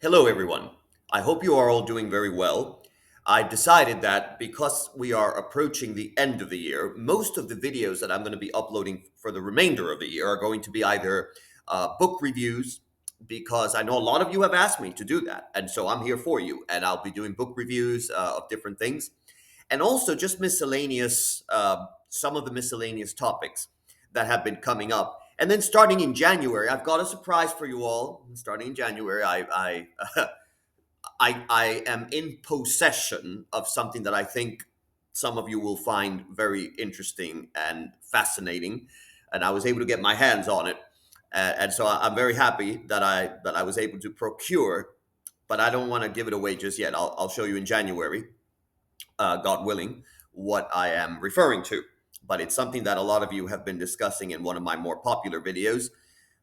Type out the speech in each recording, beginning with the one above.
Hello, everyone. I hope you are all doing very well. I decided that because we are approaching the end of the year, most of the videos that I'm going to be uploading for the remainder of the year are going to be either book reviews, because I know a lot of you have asked me to do that. And so I'm here for you. And I'll be doing book reviews of different things, and also just miscellaneous, some of the miscellaneous topics that have been coming up. And then starting in January, I've got a surprise for you all. Starting in January, I am in possession of something that I think some of you will find very interesting and fascinating, and I was able to get my hands on it, and so I'm very happy that I was able to procure. But I don't want to give it away just yet. I'll show you in January, God willing, what I am referring to. But it's something that a lot of you have been discussing in one of my more popular videos.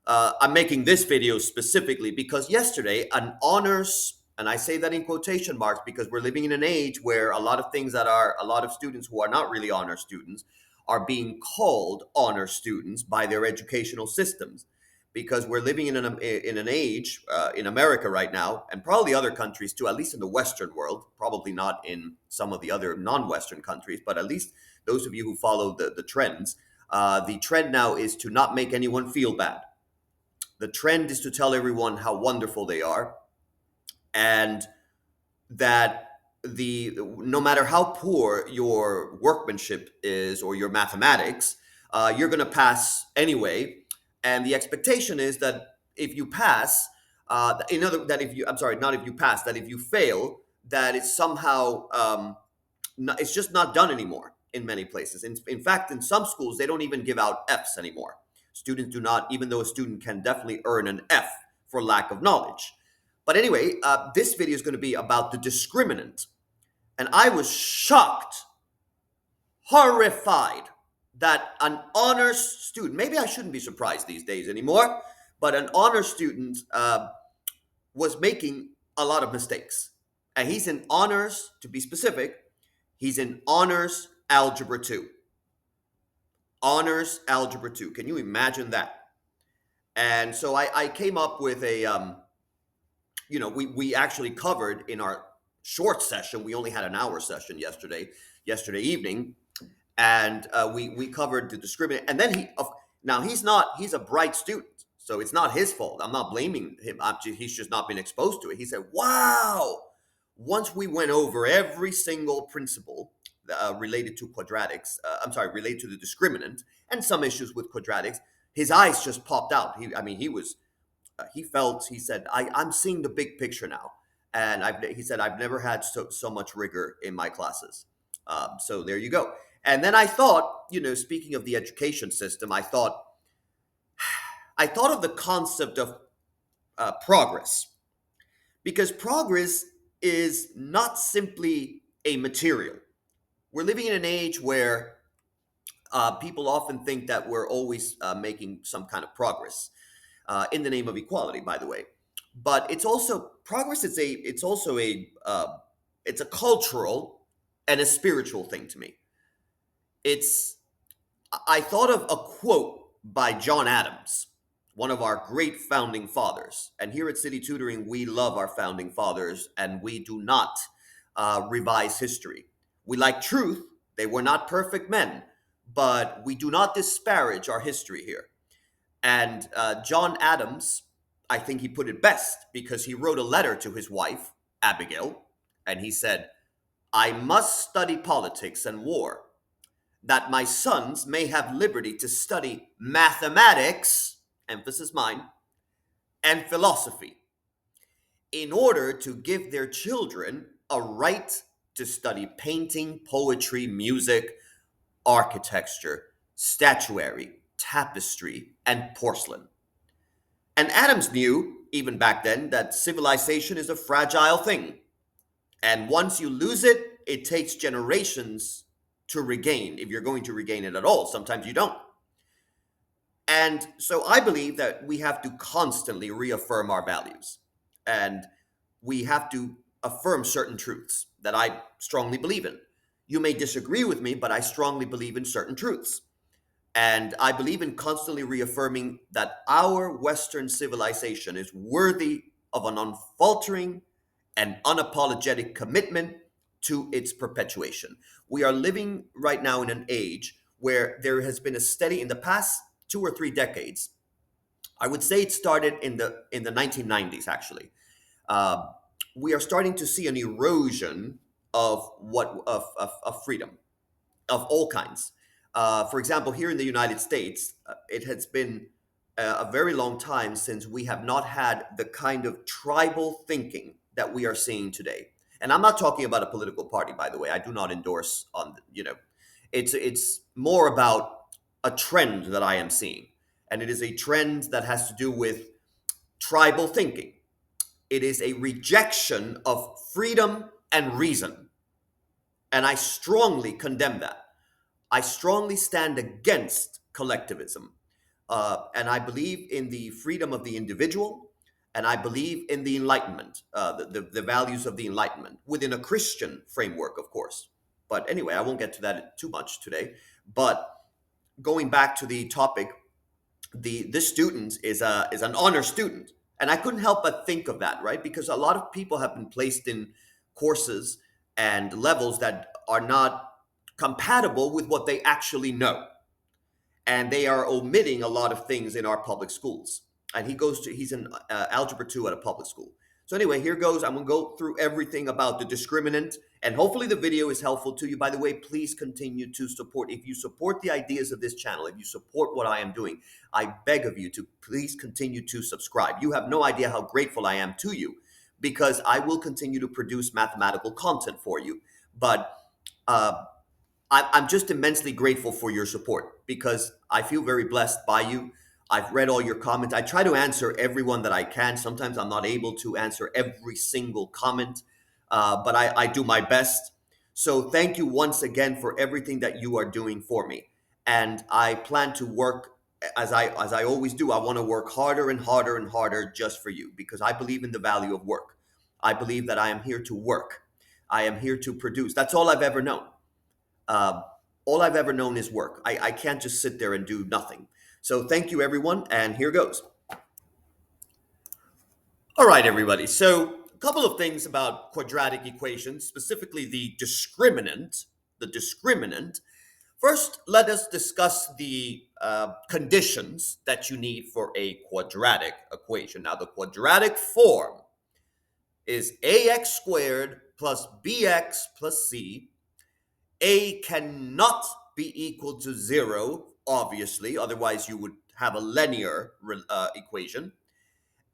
I'm making this video specifically because yesterday, an honors, and I say that in quotation marks because we're living in an age where a lot of things that are, a lot of students who are not really honor students are being called honor students by their educational systems, because we're living in an age in America right now, and probably other countries too, at least in the Western world, probably not in some of the other non-Western countries, but at least those of you who follow the trends. The trend now is to not make anyone feel bad. The trend is to tell everyone how wonderful they are, and that the no matter how poor your workmanship is or your mathematics, you're going to pass anyway. And the expectation is that if you pass, in other that if you I'm sorry, not if you pass, that if you fail, that it's somehow it's just not done anymore in many places. In fact, in some schools, they don't even give out Fs anymore. Students do not, even though a student can definitely earn an F for lack of knowledge. But anyway, this video is going to be about the discriminant. And I was shocked, horrified that an honors student, maybe I shouldn't be surprised these days anymore, but an honors student was making a lot of mistakes. And he's in honors, to be specific, he's in honors algebra 2. Honors algebra 2. Can you imagine that? And so I came up with we actually covered in our short session, we only had an hour session yesterday evening, and we covered the discriminant. And then now he's a bright student. So it's not his fault. I'm not blaming him. He's just not been exposed to it. He said, wow. Once we went over every single principle related to quadratics, related to the discriminant and some issues with quadratics, his eyes just popped out. He said, I'm seeing the big picture now. And he said, I've never had so much rigor in my classes. So there you go. And then I thought, speaking of the education system, I thought of the concept of progress, because progress is not simply a material. We're living in an age where people often think that we're always making some kind of progress in the name of equality, by the way. But it's also progress. It's a cultural and a spiritual thing to me. It's I thought of a quote by John Adams, one of our great founding fathers. And here at City Tutoring, we love our founding fathers, and we do not revise history. We like truth. They were not perfect men, but we do not disparage our history here. And John Adams, I think he put it best, because he wrote a letter to his wife, Abigail, and he said, I must study politics and war, that my sons may have liberty to study mathematics, emphasis mine, and philosophy, in order to give their children a right to study painting, poetry, music, architecture, statuary, tapestry, and porcelain. And Adams knew, even back then, that civilization is a fragile thing. And once you lose it, it takes generations to regain, if you're going to regain it at all. Sometimes you don't. And so I believe that we have to constantly reaffirm our values. And we have to affirm certain truths that I strongly believe in. You may disagree with me, but I strongly believe in certain truths. And I believe in constantly reaffirming that our Western civilization is worthy of an unfaltering and unapologetic commitment to its perpetuation. We are living right now in an age where there has been a steady, in the past 2 or 3 decades, I would say it started in the 1990s actually. Uh, we are starting to see an erosion of freedom of all kinds. For example, here in the United States, it has been a very long time since we have not had the kind of tribal thinking that we are seeing today. And I'm not talking about a political party, by the way. I do not endorse on, it's more about a trend that I am seeing. And it is a trend that has to do with tribal thinking. It is a rejection of freedom and reason. And I strongly condemn that. I strongly stand against collectivism. And I believe in the freedom of the individual, and I believe in the Enlightenment, the values of the Enlightenment, within a Christian framework, of course. But anyway, I won't get to that too much today. But going back to the topic, this student is an honor student, and I couldn't help but think of that, right? Because a lot of people have been placed in courses and levels that are not compatible with what they actually know, and they are omitting a lot of things in our public schools. And he's in algebra 2 at a public school. So anyway, here goes. I'm going to go through everything about the discriminant, and hopefully the video is helpful to you. By the way, please continue to support. If you support the ideas of this channel, if you support what I am doing, I beg of you to please continue to subscribe. You have no idea how grateful I am to you, because I will continue to produce mathematical content for you. But I'm just immensely grateful for your support, because I feel very blessed by you. I've read all your comments. I try to answer everyone that I can. Sometimes I'm not able to answer every single comment, but I do my best. So thank you once again for everything that you are doing for me. And I plan to work as I always do. I want to work harder and harder and harder just for you, because I believe in the value of work. I believe that I am here to work. I am here to produce. That's all I've ever known. Uh, all I've ever known is work. I can't just sit there and do nothing. So thank you, everyone, and here goes. All right, everybody. So a couple of things about quadratic equations, specifically the discriminant. The discriminant. First, let us discuss the conditions that you need for a quadratic equation. Now, the quadratic form is ax squared plus bx plus c. A cannot be equal to 0, obviously, otherwise you would have a linear equation.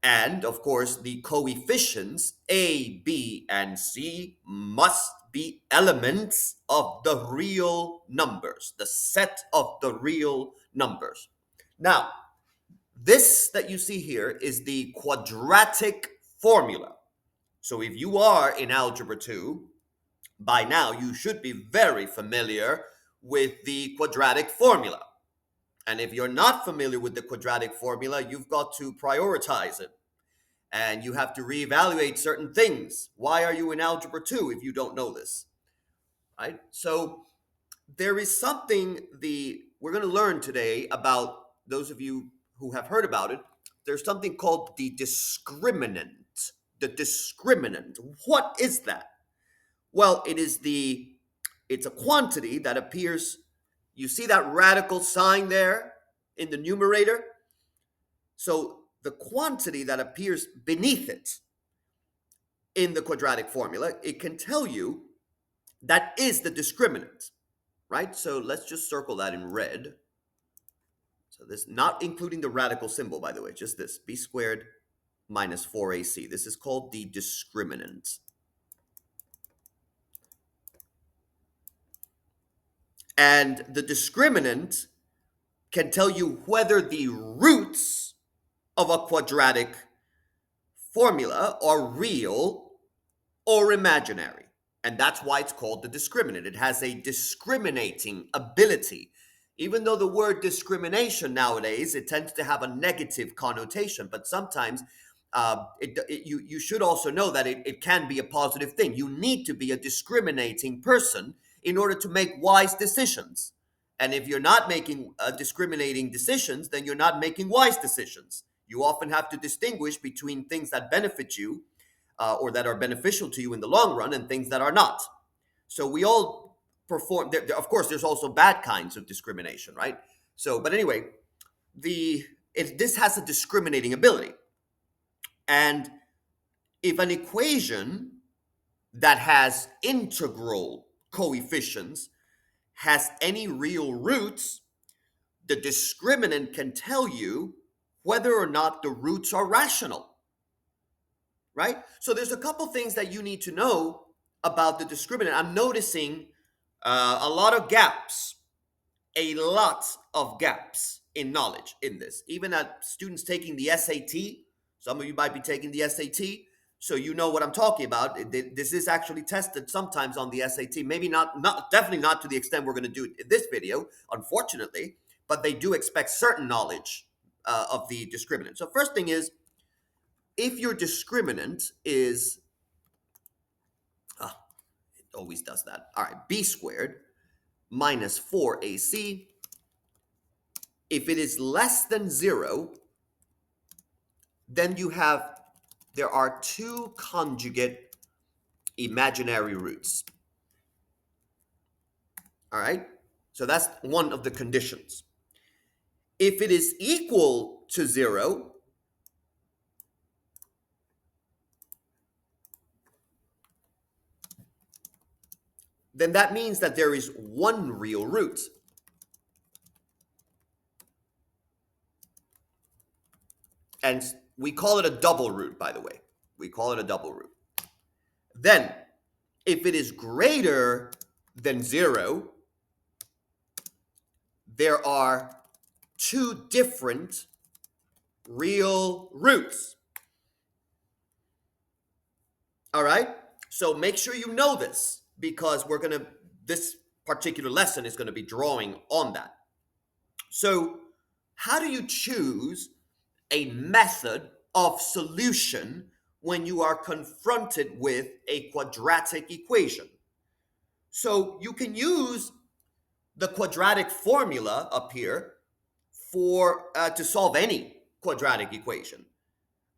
And, of course, the coefficients A, B, and C must be elements of the real numbers, the set of the real numbers. Now, this that you see here is the quadratic formula. So if you are in Algebra 2, by now, you should be very familiar with the quadratic formula. And if you're not familiar with the quadratic formula, you've got to prioritize it. And you have to reevaluate certain things. Why are you in Algebra 2 if you don't know this? Right? So there is something we're going to learn today about, those of you who have heard about it. There's something called the discriminant. The discriminant. What is that? Well, it's a quantity that appears, you see that radical sign there in the numerator? So the quantity that appears beneath it in the quadratic formula, it can tell you that is the discriminant, right? So let's just circle that in red. So this, not including the radical symbol, by the way, just this, b squared minus 4ac. This is called the discriminant. And the discriminant can tell you whether the roots of a quadratic formula are real or imaginary. And that's why it's called the discriminant. It has a discriminating ability. Even though the word discrimination nowadays, it tends to have a negative connotation, but sometimes you should also know that it can be a positive thing. You need to be a discriminating person in order to make wise decisions. And if you're not making discriminating decisions, then you're not making wise decisions. You often have to distinguish between things that benefit you or that are beneficial to you in the long run and things that are not. So we all perform. Of course, there's also bad kinds of discrimination, right? So, but anyway, this has a discriminating ability, and if an equation that has integral coefficients has any real roots, the discriminant can tell you whether or not the roots are rational, right? So there's a couple things that you need to know about the discriminant. I'm noticing a lot of gaps, a lot of gaps in knowledge in this. Even at students taking the SAT, some of you might be taking the SAT, so you know what I'm talking about. This is actually tested sometimes on the SAT. Maybe not, definitely not to the extent we're going to do it in this video, unfortunately, but they do expect certain knowledge of the discriminant. So first thing is, if your discriminant is, it always does that. All right, b squared minus 4ac, if it is less than 0, then there are two conjugate imaginary roots. All right? So that's one of the conditions. If it is equal to 0, then that means that there is one real root. And we call it a double root, by the way. We call it a double root. Then, if it is greater than 0, there are two different real roots. All right? So make sure you know this, because this particular lesson is going to be drawing on that. So how do you choose a method of solution when you are confronted with a quadratic equation? So you can use the quadratic formula up here to solve any quadratic equation.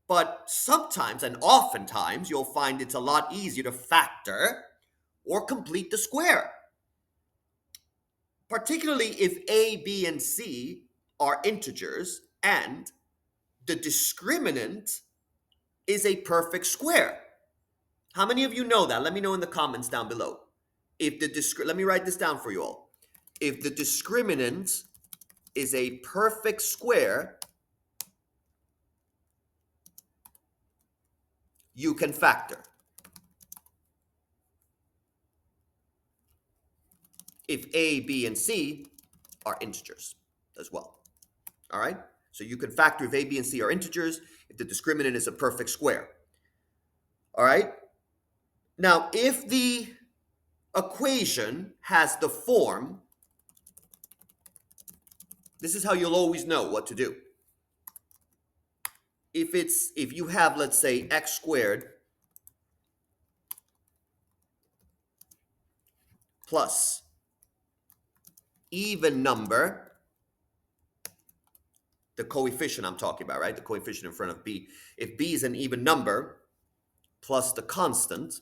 But sometimes, and oftentimes, you'll find it's a lot easier to factor or complete the square. Particularly if a, b, and c are integers and the discriminant is a perfect square. How many of you know that? Let me know in the comments down below. Let me write this down for you all. If the discriminant is a perfect square, you can factor. If a, b, and c are integers as well. All right? So you can factor if a, b, and c are integers if the discriminant is a perfect square. All right? Now, if the equation has the form, this is how you'll always know what to do. If you have, let's say, x squared plus even number, the coefficient I'm talking about, right? The coefficient in front of b. If b is an even number plus the constant,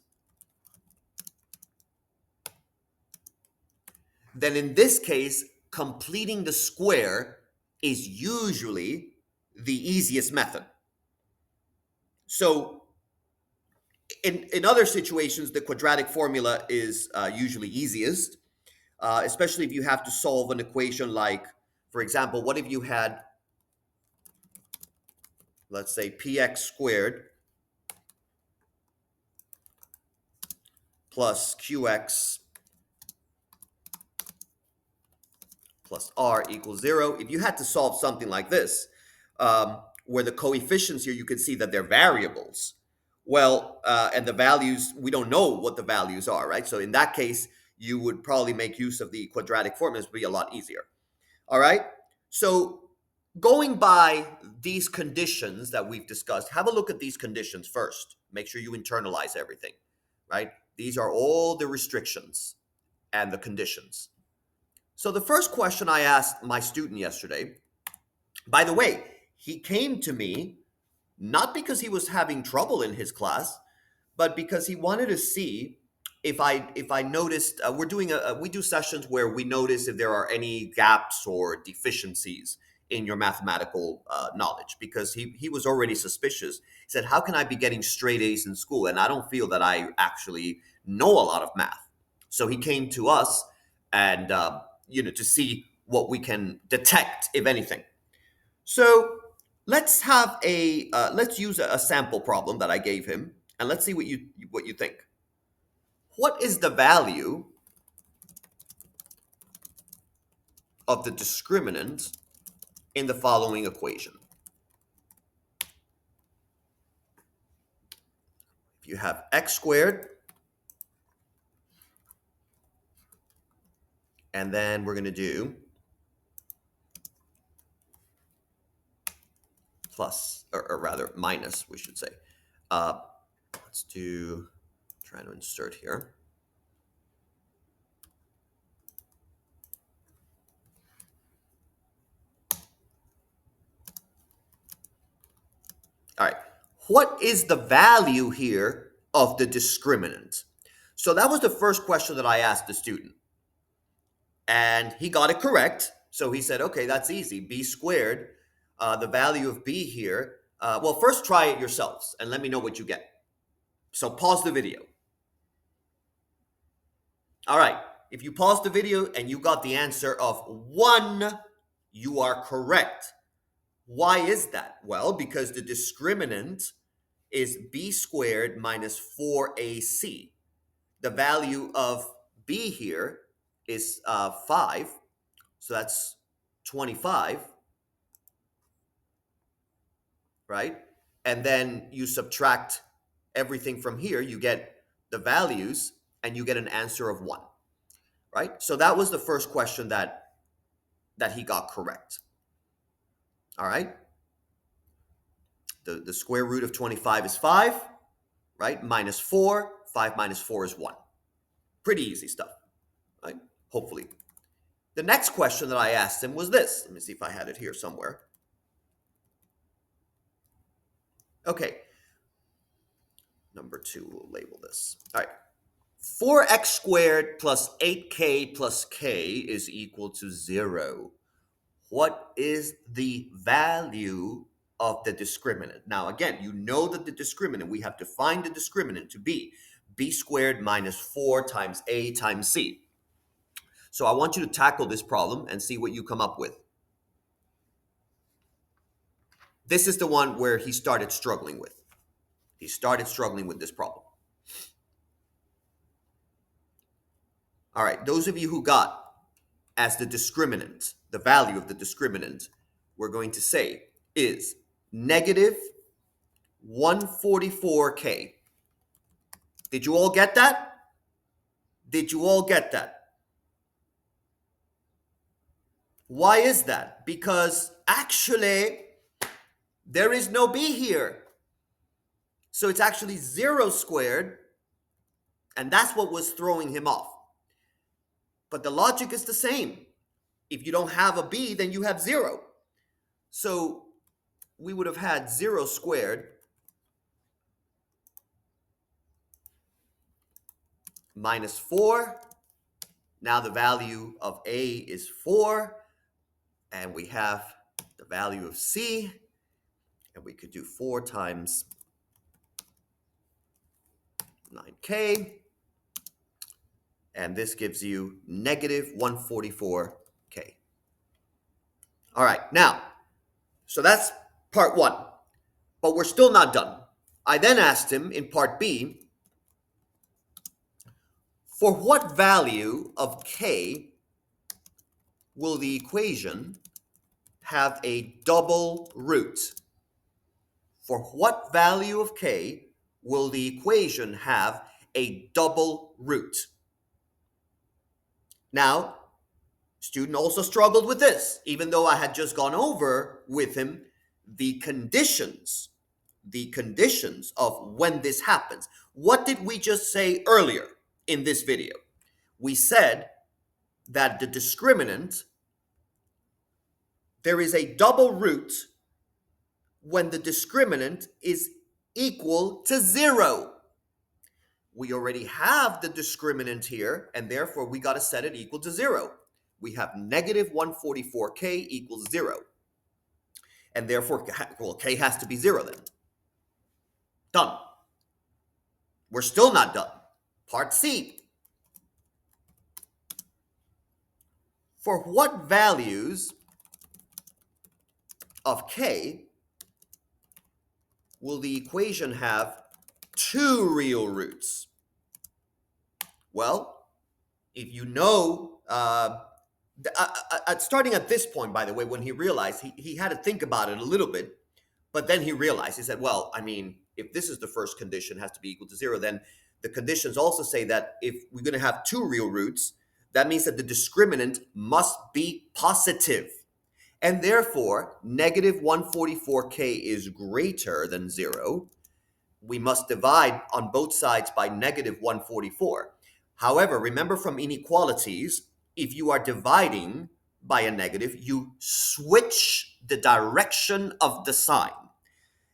then in this case, completing the square is usually the easiest method. So in other situations, the quadratic formula is usually easiest, especially if you have to solve an equation like, for example, what if you had, let's say, px squared plus qx plus r equals 0. If you had to solve something like this, where the coefficients here, you can see that they're variables. Well, and the values, we don't know what the values are, right? So in that case, you would probably make use of the quadratic formula. It would be a lot easier. All right? So going by these conditions that we've discussed, have a look at these conditions first. Make sure you internalize everything, right? These are all the restrictions and the conditions. So the first question I asked my student yesterday, by the way, he came to me not because he was having trouble in his class, but because he wanted to see if I noticed. We're doing we do sessions where we notice if there are any gaps or deficiencies in your mathematical knowledge, because he was already suspicious. He said, how can I be getting straight A's in school and I don't feel that I actually know a lot of math? So he came to us, and to see what we can detect, if anything. So let's use a sample problem that I gave him, and let's see what you think. What is the value of the discriminant in the following equation? If you have x squared, and then we're going to do plus, or rather minus, we should say. Let's do, trying to insert here. All right. What is the value here of the discriminant? So that was the first question that I asked the student. And he got it correct. So he said, okay, that's easy. B squared, the value of B here. Well, first try it yourselves and let me know what you get. So pause the video. All right. If you paused the video and you got the answer of 1, you are correct. Why is that? Well, because the discriminant is b squared minus 4ac. The value of b here is 5, so that's 25, right? And then you subtract everything from here, you get the values, and you get an answer of 1, right? So that was the first question that he got correct. All right? The square root of 25 is 5, right? Minus 4, 5 minus 4 is 1. Pretty easy stuff, right? Hopefully. The next question that I asked him was this. Let me see if I had it here somewhere. Okay. Number 2, we'll label this. All right. 4x squared plus 8k plus k is equal to 0. What is the value of the discriminant? Now, again, you know that the discriminant, we have to find the discriminant to be b squared minus 4 times a times c. So I want you to tackle this problem and see what you come up with. This is the one where he started struggling with. He started struggling with this problem. All right, those of you who got as the discriminant, the value of the discriminant, we're going to say is negative 144k. Did you all get that? Did you all get that? Why is that? Because actually, there is no b here. So it's actually 0 squared, and that's what was throwing him off. But the logic is the same. If you don't have a b, then you have 0. So we would have had 0 squared minus 4. Now the value of a is 4, and we have the value of c, and we could do 4 times 9k, and this gives you negative 144k. All right, now, so that's part 1, but we're still not done. I then asked him in part B, for what value of k will the equation have a double root? For what value of k will the equation have a double root? Now, student also struggled with this, even though I had just gone over with him the conditions of when this happens. What did we just say earlier in this video? We said that the discriminant, there is a double root when the discriminant is equal to 0. We already have the discriminant here, and therefore we got to set it equal to 0. We have negative 144k equals 0. And therefore, well, k has to be 0 then. Done. We're still not done. Part C. For what values of k will the equation have 2 real roots? Well, if you know, starting at this point, by the way, when he realized, he had to think about it a little bit, but then he realized, he said, well, I mean, if this is the first condition, has to be equal to 0, then the conditions also say that if we're going to have 2 real roots, that means that the discriminant must be positive. And therefore, negative 144k is greater than 0. We must divide on both sides by negative 144. However, remember from inequalities, if you are dividing by a negative, you switch the direction of the sign.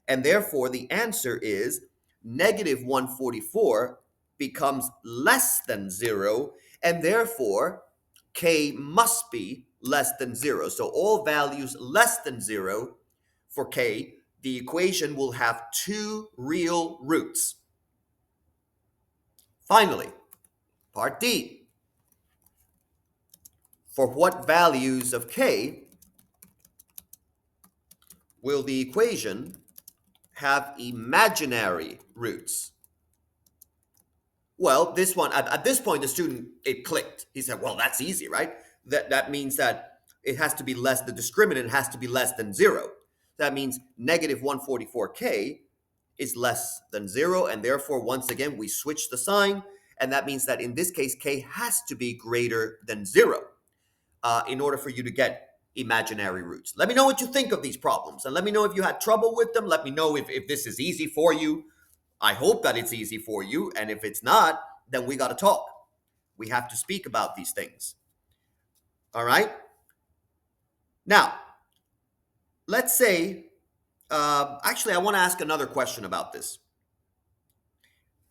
And therefore, the answer is negative 144 becomes less than 0, and therefore, k must be less than 0. So all values less than 0 for k, the equation will have 2 real roots. Finally, part D. For what values of k will the equation have imaginary roots? Well, this one, at this point, the student, it clicked. He said, well, that's easy, right? That means that it has to be less, the discriminant has to be less than 0. That means negative 144k is less than 0, and therefore, once again, we switch the sign, and that means that in this case, k has to be greater than 0 in order for you to get imaginary roots. Let me know what you think of these problems, and let me know if you had trouble with them. Let me know if this is easy for you. I hope that it's easy for you, and if it's not, then we got to talk. We have to speak about these things. All right? Now, let's say, actually, I want to ask another question about this.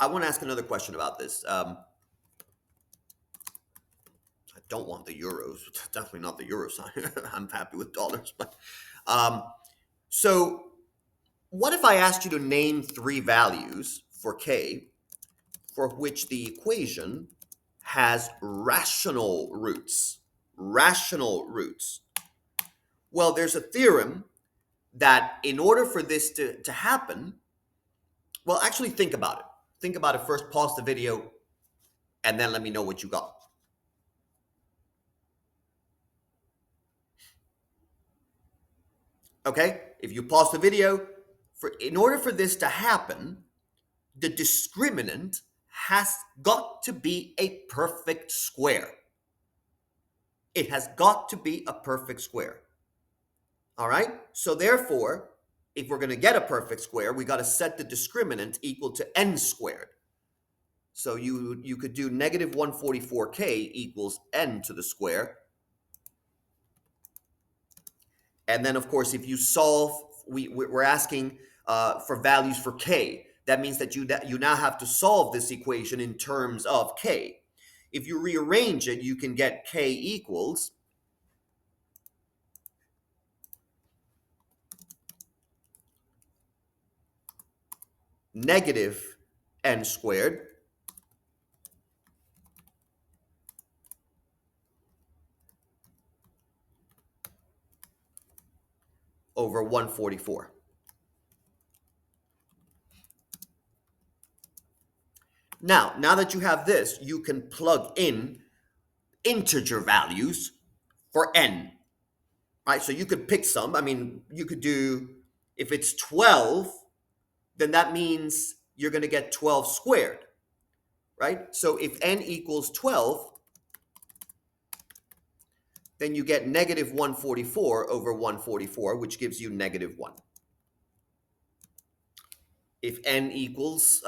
I don't want the euros. Definitely not the euro sign. I'm happy with dollars. But so what if I asked you to name 3 values for k for which the equation has rational roots? Rational roots. Well, there's a theorem that in order for this to happen, well, actually think about it. Think about it first, pause the video, and then let me know what you got. Okay, if you pause the video, in order for this to happen, the discriminant has got to be a perfect square. It has got to be a perfect square. All right, so therefore, if we're going to get a perfect square, we got to set the discriminant equal to n squared. So you could do negative 144k equals n to the square. And then, of course, if you solve, we're asking for values for k. That means that you now have to solve this equation in terms of k. If you rearrange it, you can get k equals negative n squared over 144. Now that you have this, you can plug in integer values for n. Right? So you could pick some. I mean, you could do, if it's 12, then that means you're going to get 12 squared. Right? So if n equals 12, then you get negative 144 over 144, which gives you negative 1. If n equals,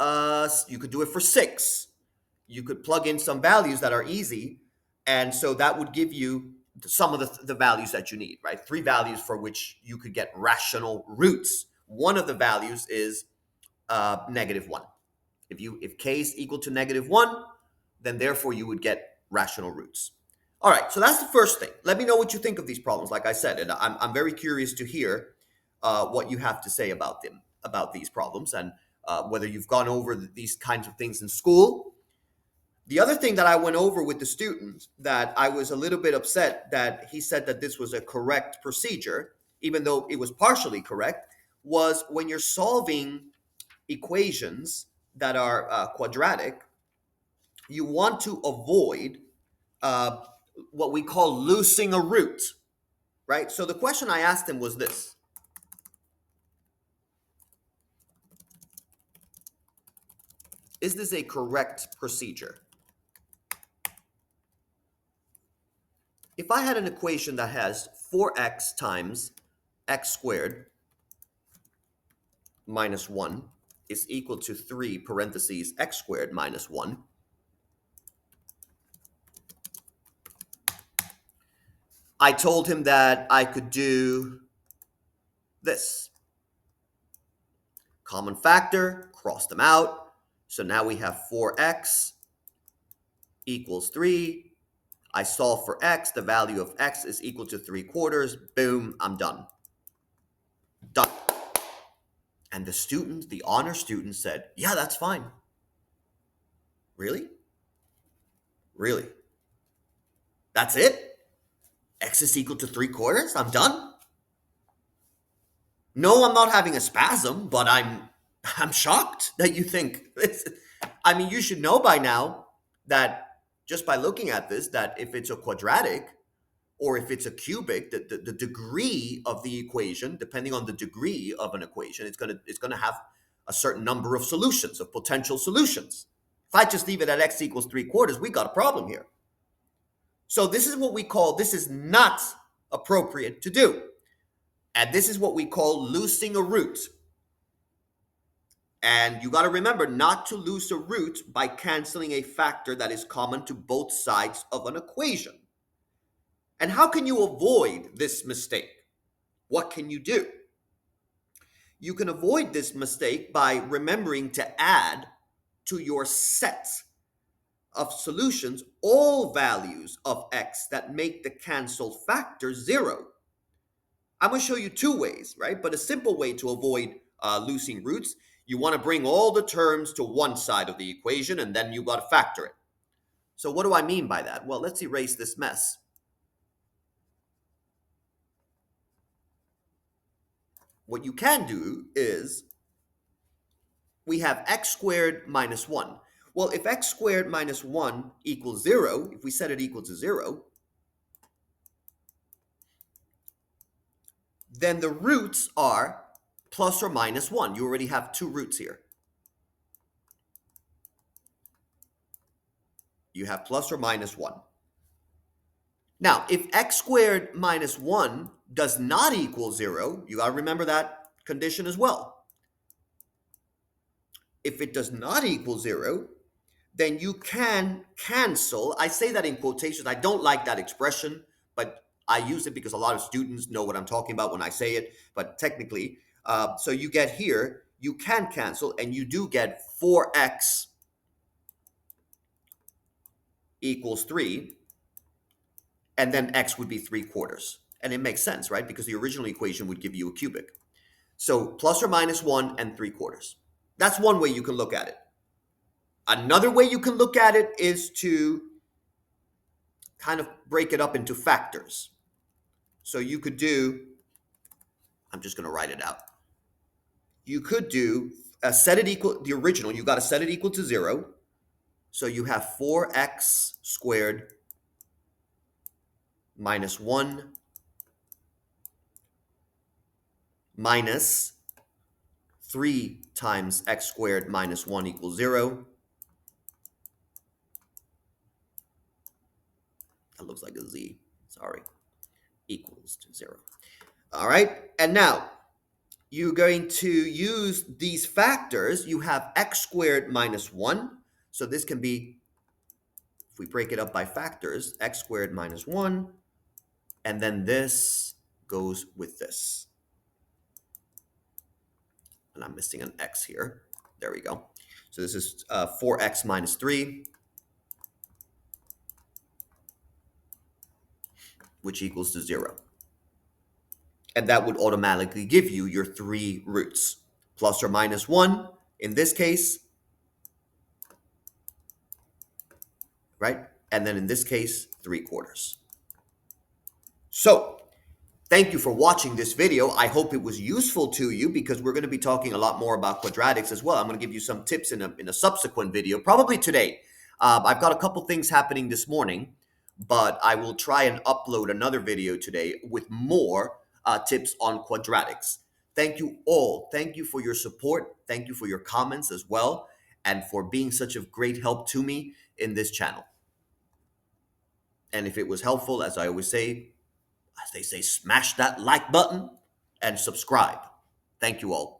you could do it for 6. You could plug in some values that are easy, and so that would give you some of the values that you need, right? 3 values for which you could get rational roots. one of the values is -1. If k is equal to -1, then therefore you would get rational roots. All right, so that's the first thing. Let me know what you think of these problems. Like I said, and I'm very curious to hear what you have to say about them, about these problems, and whether you've gone over these kinds of things in school. The other thing that I went over with the student that I was a little bit upset that he said that this was a correct procedure, even though it was partially correct, was when you're solving equations that are quadratic, you want to avoid uh, what we call losing a root, right? So the question I asked him was this. Is this a correct procedure? If I had an equation that has 4x times x squared minus 1 is equal to 3 parentheses x squared minus 1, I told him that I could do this. Common factor, cross them out. So now we have 4x equals 3. I solve for x. The value of x is equal to 3/4. Boom, I'm done. Done. And the student, the honor student said, yeah, that's fine. Really? Really? That's it? X is equal to 3/4? I'm done? No, I'm not having a spasm, but I'm shocked that you think this. I mean, you should know by now that just by looking at this, that if it's a quadratic or if it's a cubic, the degree of the equation, depending on the degree of an equation, it's gonna have a certain number of solutions, of potential solutions. If I just leave it at x equals 3/4, we got a problem here. So this is what we call, this is not appropriate to do. And this is what we call losing a root. And you got to remember not to lose a root by canceling a factor that is common to both sides of an equation. And how can you avoid this mistake? What can you do? You can avoid this mistake by remembering to add to your set of solutions all values of x that make the canceled factor 0. I'm going to show you two ways, right? But a simple way to avoid losing roots, you want to bring all the terms to one side of the equation, and then you got to factor it. So what do I mean by that? Well, let's erase this mess. What you can do is we have x squared minus 1. Well, if x squared minus 1 equals 0, if we set it equal to 0, then the roots are plus or minus 1. You already have two roots here. You have plus or minus 1. Now, if x squared minus 1 does not equal 0, you got to remember that condition as well. If it does not equal 0, then you can cancel. I say that in quotations. I don't like that expression, but I use it because a lot of students know what I'm talking about when I say it. But technically, so you get here, you can cancel, and you do get 4x equals 3, and then x would be 3/4. And it makes sense, right? Because the original equation would give you a cubic. So plus or minus 1 and 3/4. That's one way you can look at it. Another way you can look at it is to kind of break it up into factors. So you could do, I'm just going to write it out. You could do set it equal, the original, you got to set it equal to 0. So you have 4x squared minus 1 minus 3 times x squared minus 1 equals 0. That looks like a z. Sorry. Equals to 0. All right. And now you're going to use these factors. You have x squared minus 1. So this can be, if we break it up by factors, x squared minus 1. And then this goes with this. and I'm missing an x here. There we go. So this is 4x minus 3, which equals to 0. And that would automatically give you your 3 roots. Plus or minus 1, in this case, right? And then in this case, 3/4. So thank you for watching this video. I hope it was useful to you because we're going to be talking a lot more about quadratics as well. I'm going to give you some tips in a subsequent video, probably today. I've got a couple things happening this morning, but I will try and upload another video today with more tips on quadratics. Thank you all. Thank you for your support. Thank you for your comments as well, and for being such a great help to me in this channel. And if it was helpful, as I always say, as they say, smash that like button and subscribe. Thank you all.